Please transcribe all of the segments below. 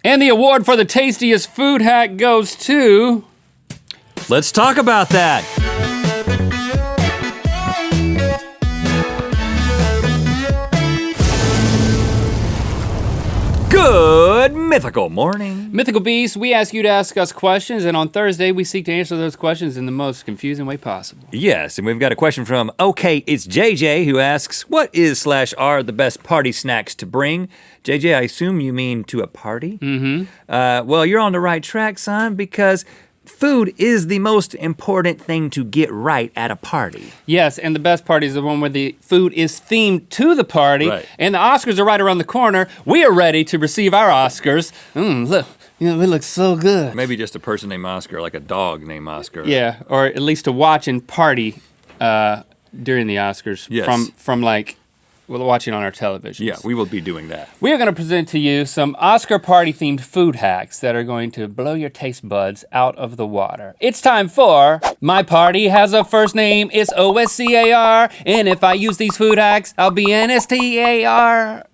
And the award for the tastiest food hack goes to... Let's talk about that. Good Mythical Morning. Mythical Beasts, we ask you to ask us questions, and on Thursday, we seek to answer those questions in the most confusing way possible. Yes, and we've got a question from OK, it's JJ, who asks, what is/are the best party snacks to bring? JJ, I assume you mean to a party? Mm-hmm. Well, you're on the right track, son, because food is the most important thing to get right at a party. Yes, and the best party is the one where the food is themed to the party, right. And the Oscars are right around the corner. We are ready to receive our Oscars. Look, we look so good. Maybe just a person named Oscar, like a dog named Oscar. Yeah, or at least to watch and party during the Oscars. Yes. From like, we're watching on our television. Yeah, we will be doing that. We are going to present to you some Oscar party-themed food hacks that are going to blow your taste buds out of the water. It's time for My Party Has a First Name, it's OSCAR, and if I use these food hacks, I'll be NSTARR.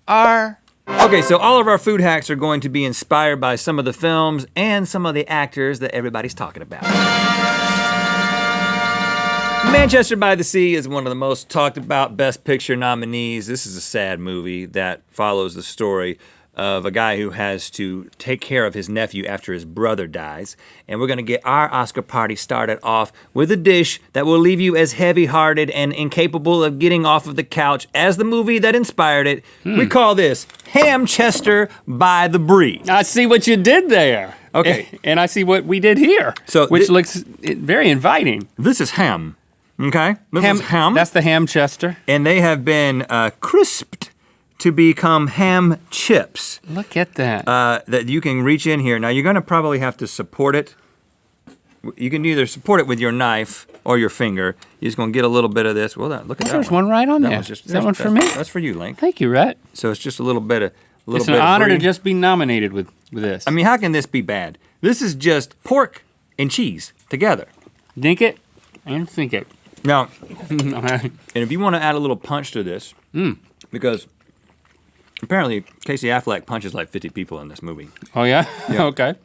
Okay, so all of our food hacks are going to be inspired by some of the films and some of the actors that everybody's talking about. Manchester by the Sea is one of the most talked about Best Picture nominees. This is a sad movie that follows the story of a guy who has to take care of his nephew after his brother dies. And we're gonna get our Oscar party started off with a dish that will leave you as heavy-hearted and incapable of getting off of the couch as the movie that inspired it. We call this Hamchester by the Brie. I see what you did there. Okay. And I see what we did here, So which looks very inviting. This is ham, okay? This is ham. That's the Hamchester. And they have been crisped to become ham chips. Look at that. That you can reach in here. Now you're gonna probably have to support it. You can either support it with your knife or your finger. You're just gonna get a little bit of this. Well, look at that. There's one right on there. Is that one for me? That's for you, Link. Thank you, Rhett. So it's just a little bit of It's an honor to just be nominated with this. I mean, how can this be bad? This is just pork and cheese together. Dink it and think it. Now, and if you want to add a little punch to this, because apparently Casey Affleck punches like 50 people in this movie. Oh yeah? Yeah. Okay.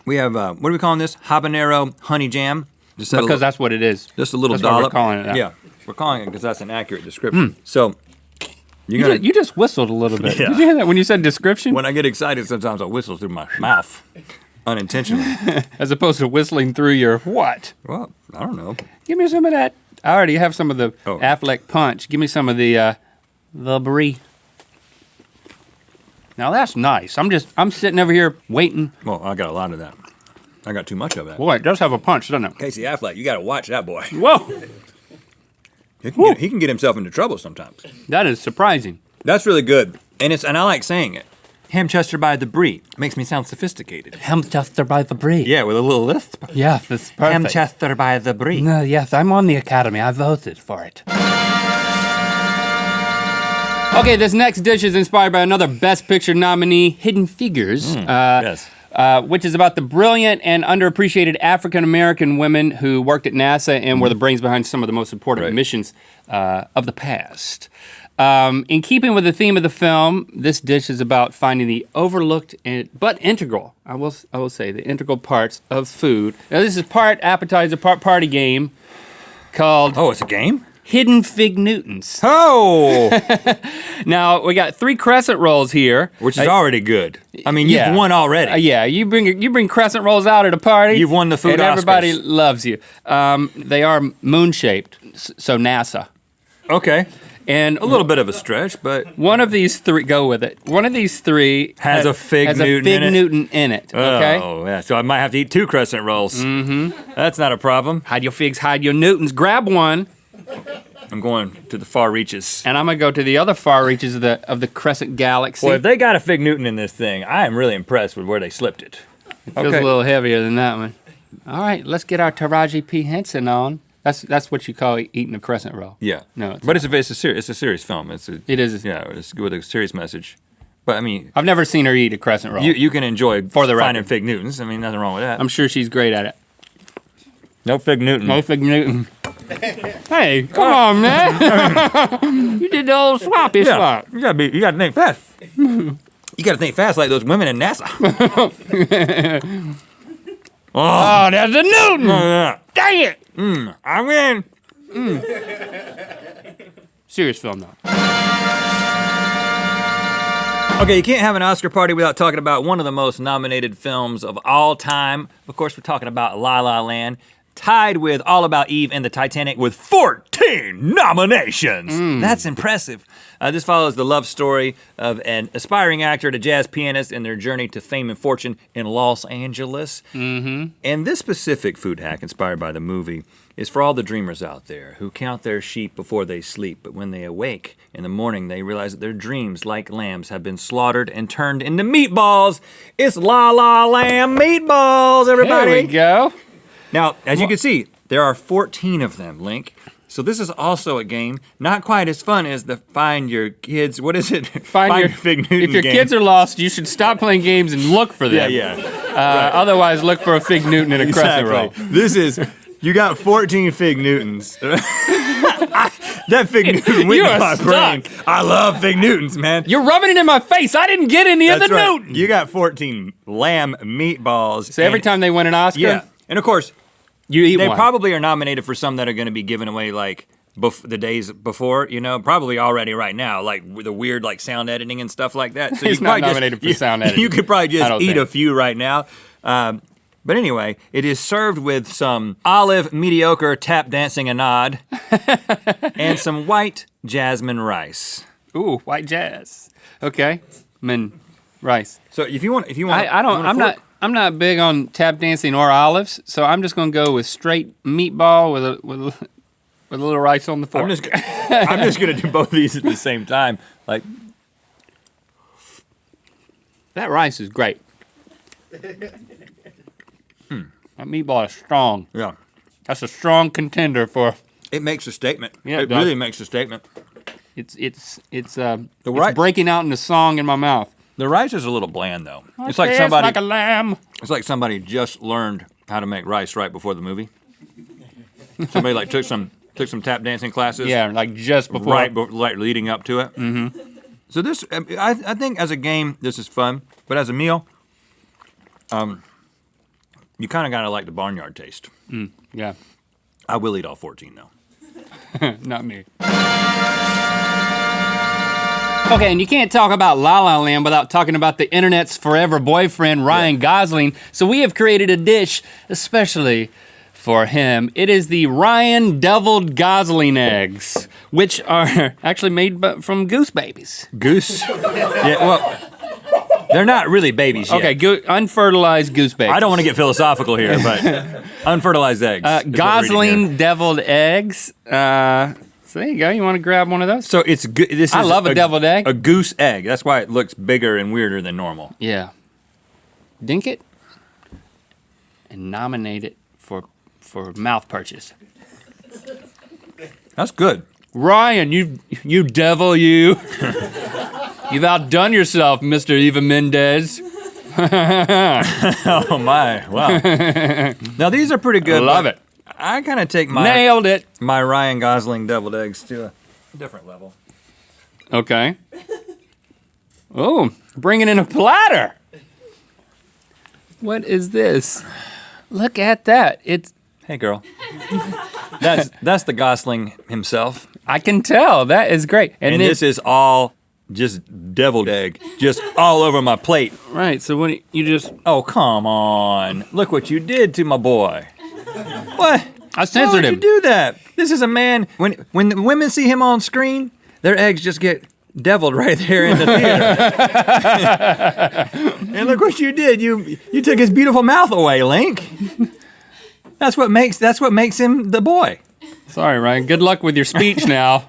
We have, what are we calling this? Habanero honey jam. Just Because that's what it is. Just a little That's why dollop. we're calling it that. Yeah, we're calling it because that's an accurate description. So, You just whistled a little bit. Yeah. Did you hear that when you said description? when I get excited, sometimes I whistle through my mouth unintentionally. As opposed to whistling through your what? Well, I don't know. Give me some of that. I already have some of the Oh. Affleck punch. Give me some of the brie. Now that's nice. I'm sitting over here waiting. Well, I got a lot of that. I got too much of that. Boy, it does have a punch, doesn't it? Casey Affleck, you got to watch that boy. Whoa, He can get himself into trouble sometimes. that is surprising. That's really good, and I like saying it. Hamchester by the Brie makes me sound sophisticated. Hamchester by the brie. Yeah, with a little lisp. Yeah, that's perfect. Hamchester by the Brie. No, yes, I'm on the Academy. I voted for it. Okay, this next dish is inspired by another Best Picture nominee, Hidden Figures. Yes. Which is about the brilliant and underappreciated African-American women who worked at NASA and were the brains behind some of the most important missions of the past. In keeping with the theme of the film, this dish is about finding the overlooked but integral, I will say, the integral parts of food. Now this is part appetizer, part party game called Oh, it's a game? Hidden Fig Newtons. Oh! Now, we got 3 crescent rolls here. Which is already good. I mean, yeah. you've won already. Yeah, you bring crescent rolls out at a party. You've won the food and everybody Oscars. loves you. They are moon-shaped, so NASA. Okay. And A little bit of a stretch, but... one of these 3, go with it. One of these 3 Has a Fig Newton in it? okay? Oh, yeah. So I might have to eat 2 crescent rolls. Mm-hmm. That's not a problem. Hide your figs, hide your Newtons. Grab one, I'm going to the far reaches. and I'm gonna go to the other far reaches of the crescent galaxy. Boy, if they got a Fig Newton in this thing, I am really impressed with where they slipped it. It feels a little heavier than that one. All right, let's get our Taraji P. Henson on. That's what you call eating a crescent roll. Yeah. No, it's But it's a serious film. It is. Yeah, it's with a serious message. But I mean, I've never seen her eat a crescent roll. you can enjoy For the finding record. Fig Newtons. I mean, nothing wrong with that. I'm sure she's great at it. No Fig Newton. No Fig Newton. Hey, come on, man. You did the old sloppy slop. You gotta think fast. You gotta think fast like those women in NASA. Oh, there's a Newton. Dang it. I win. Serious film, though. Okay, you can't have an Oscar party without talking about one of the most nominated films of all time. Of course, we're talking about La La Land, tied with All About Eve and the Titanic with 14 nominations. That's impressive. This follows the love story of an aspiring actor and a jazz pianist in their journey to fame and fortune in Los Angeles. And this specific food hack, inspired by the movie, is for all the dreamers out there who count their sheep before they sleep, but when they awake in the morning, they realize that their dreams, like lambs, have been slaughtered and turned into meatballs. It's La La Lamb meatballs, everybody. There we go. Now, as you can see, there are 14 of them, Link. So this is also a game, not quite as fun as the Find Your Kids, what is it? Find your Fig Newton If your game. kids are lost, you should stop playing games and look for them. Yeah. Otherwise, look for a Fig Newton and a crescent roll. This is, you got 14 Fig Newtons. That Fig Newton went You in are my brain. stuck. I love Fig Newtons, man. You're rubbing it in my face. I didn't get any of the That's right. Newton. You got 14 lamb meatballs. So every time they win an Oscar, Yeah. And of course, you eat they one. probably are nominated for some that are going to be given away like the days before, you know, probably already right now, like with the weird like sound editing and stuff like that. So He's you not probably nominated for sound editing. You could probably I just don't eat think. a few right now. But anyway, it is served with some olive mediocre tap dancing anad and some white jasmine rice. Ooh, white jazz. Okay, rice. So if you want, I'm not big on tap dancing or olives, so I'm just gonna go with straight meatball with a little rice on the fork. I'm just gonna do both of these at the same time. Like that rice is great. That meatball is strong. yeah, That's a strong contender for. it makes a statement. Yeah, it does. really makes a statement. It's breaking out into song in my mouth. The rice is a little bland though. It's Tastes like somebody. like a lamb. It's like somebody just learned how to make rice right before the movie. Somebody like took some tap dancing classes. Yeah, like just before. Like leading up to it. Mm-hmm. So this, I think, as a game, this is fun, but as a meal, you kind of gotta like the barnyard taste. Yeah, I will eat all 14 though. not me. Okay, and you can't talk about La La Land without talking about the internet's forever boyfriend, Ryan Gosling. So we have created a dish especially for him. It is the Ryan Deviled Gosling eggs, which are actually made from goose babies. Goose? Yeah, well, they're not really babies yet. Okay, unfertilized goose babies. I don't want to get philosophical here, but unfertilized eggs. is what we're eating here. Gosling deviled eggs. So there you go. You want to grab one of those? So it's good. This is I love a deviled egg. A goose egg. That's why it looks bigger and weirder than normal. Yeah. Dink it and nominate it for mouth purchase. That's good. Ryan, you devil, you. You've outdone yourself, Mr. Eva Mendes. Oh my! Wow. Now these are pretty good. Love it. I kind of take my Nailed it. my Ryan Gosling deviled eggs to a different level. Okay. Oh, bringing in a platter. What is this? Look at that. It's. Hey, girl. That's the Gosling himself, I can tell. That is great. and then, this is all just deviled egg, just all over my plate. right. So when you just, Oh, come on! Look what you did to my boy. What? I censored Why would him. you do that? This is a man. When the women see him on screen, their eggs just get deviled right there in the theater. And look what you did. You took his beautiful mouth away, Link. That's what makes him the boy. Sorry, Ryan. Good luck with your speech now.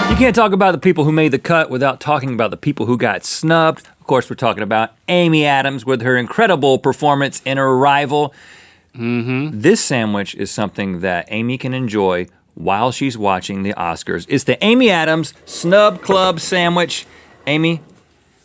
You can't talk about the people who made the cut without talking about the people who got snubbed. Of course, we're talking about Amy Adams with her incredible performance in Arrival. Mm-hmm. This sandwich is something that Amy can enjoy while she's watching the Oscars. It's the Amy Adams Snub Club Sandwich. Amy,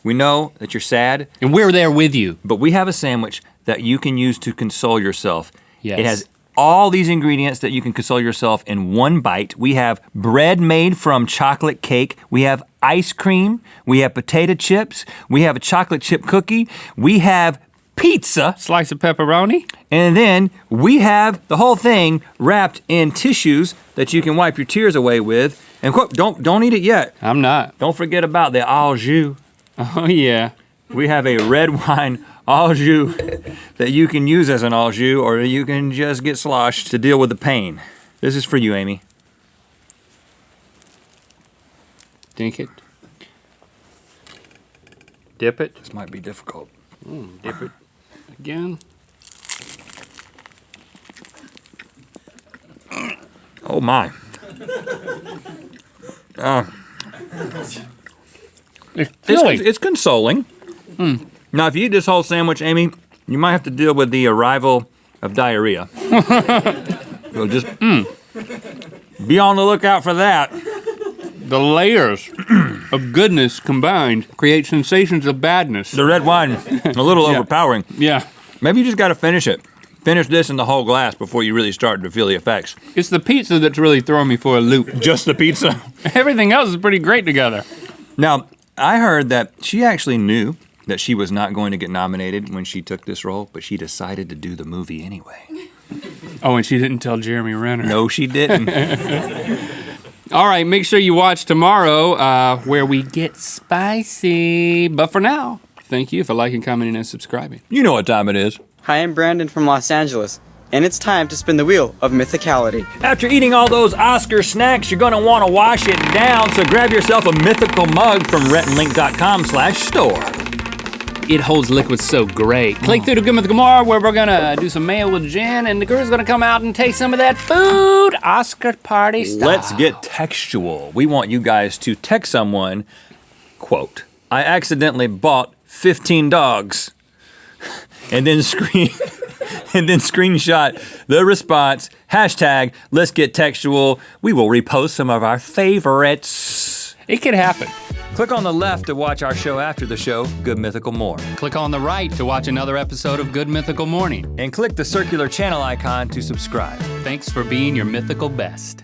we know that you're sad, And we're there with you. but we have a sandwich that you can use to console yourself. Yes. It has all these ingredients that you can console yourself in one bite. We have bread made from chocolate cake. We have ice cream. We have potato chips. We have a chocolate chip cookie. We have pizza. Slice of pepperoni. And then we have the whole thing wrapped in tissues that you can wipe your tears away with. And quote, don't eat it yet. I'm not. Don't forget about the au jus. Oh, yeah. We have a red wine au jus that you can use as an au jus, or you can just get sloshed to deal with the pain. This is for you, Amy. Dink it. Dip it. This might be difficult. Dip it again. Oh my. It's consoling. Now, if you eat this whole sandwich, Amy, you might have to deal with the arrival of diarrhea. So just be on the lookout for that. The layers of goodness combined create sensations of badness. The red wine, a little overpowering. Yeah. Maybe you just got to finish it. Finish this in the whole glass before you really start to feel the effects. It's the pizza that's really throwing me for a loop. Just the pizza? Everything else is pretty great together. Now, I heard that she actually knew that she was not going to get nominated when she took this role, but she decided to do the movie anyway. Oh, and she didn't tell Jeremy Renner. No, she didn't. All right, make sure you watch tomorrow where we get spicy. But for now, thank you for liking, commenting, and subscribing. You know what time it is. Hi, I'm Brandon from Los Angeles, and it's time to spin the wheel of mythicality. After eating all those Oscar snacks, you're gonna wanna wash it down, so grab yourself a mythical mug from rhettandlink.com/store. It holds liquids so great. Click through to Good Mythical Morning, where we're gonna do some mail with Jen, and the crew's gonna come out and taste some of that food, Oscar party style. Let's get textual. We want you guys to text someone, quote, I accidentally bought 15 dogs, and then screenshot the response, hashtag, let's get textual. We will repost some of our favorites. It could happen. Click on the left to watch our show after the show, Good Mythical More. Click on the right to watch another episode of Good Mythical Morning. And click the circular channel icon to subscribe. Thanks for being your mythical best.